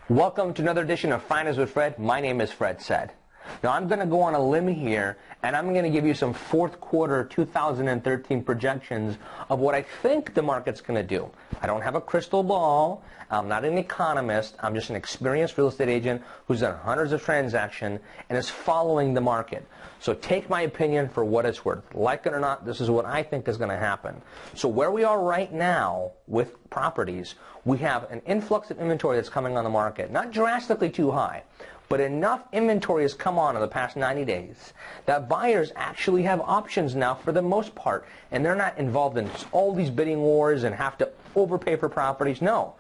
Welcome to another edition of Finance with Fred. My name is Fred Said. Now I'm going to go on a limb here and I'm going to give you some fourth quarter 2013 projections of what I think the market's going to do. I don't have a crystal ball. I'm not an economist. I'm just an experienced real estate agent who's done hundreds of transactions and is following the market. So take my opinion for what it's worth. Like it or not, this is what I think is going to happen. So where we are right now with properties, we have an influx of inventory that's coming on the market. Not drastically too high, but enough inventory has come on in the past 90 days that buyers actually have options now for the most part. And they're not involved in all these bidding wars and have to overpay for properties. No.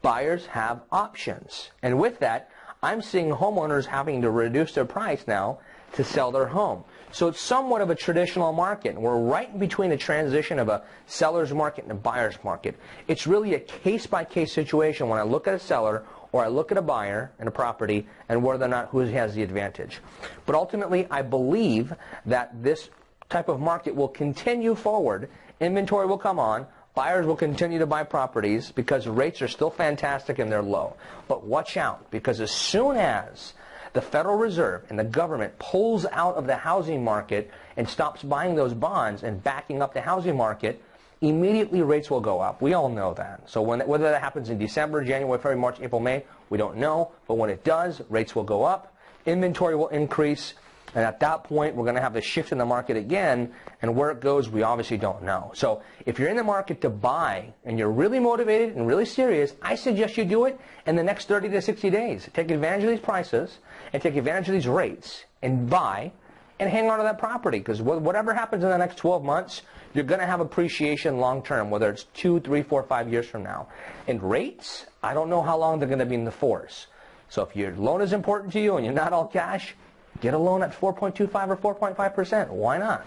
Buyers have options. And with that, I'm seeing homeowners having to reduce their price now to sell their home. So it's somewhat of a traditional market. We're right in between a transition of a seller's market and a buyer's market. It's really a case-by-case situation when I look at a seller or I look at a buyer in a property and whether or not who has the advantage. But ultimately, I believe that this type of market will continue forward. Inventory will come on. Buyers will continue to buy properties because rates are still fantastic and they're low. But watch out, because as soon as the Federal Reserve and the government pulls out of the housing market and stops buying those bonds and backing up the housing market, immediately rates will go up. We all know that. So whether that happens in December, January, February, March, April, May, we don't know. But when it does, rates will go up, inventory will increase, and at that point, we're going to have the shift in the market again, and where it goes, we obviously don't know. So if you're in the market to buy, and you're really motivated and really serious, I suggest you do it in the next 30 to 60 days. Take advantage of these prices, and take advantage of these rates, and buy, and hang on to that property, because whatever happens in the next 12 months, you're going to have appreciation long term, whether it's 2, 3, 4, 5 years from now. And rates, I don't know how long they're going to be in the fours. So if your loan is important to you and you're not all cash, get a loan at 4.25 or 4.5%. Why not?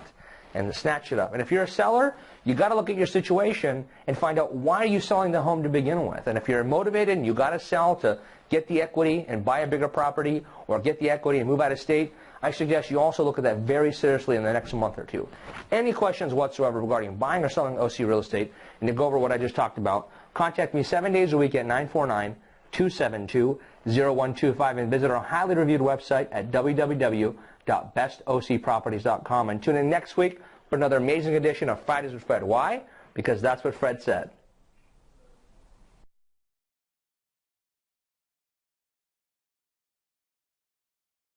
And snatch it up. And if you're a seller, you got to look at your situation and find out why are you selling the home to begin with. And if you're motivated and you got to sell to get the equity and buy a bigger property or get the equity and move out of state, I suggest you also look at that very seriously in the next month or two. Any questions whatsoever regarding buying or selling OC real estate and to go over what I just talked about, contact me 7 days a week at 949-272-0125 and visit our highly reviewed website at www.bestocproperties.com and tune in next week for another amazing edition of Fridays with Fred. Why? Because that's what Fred said.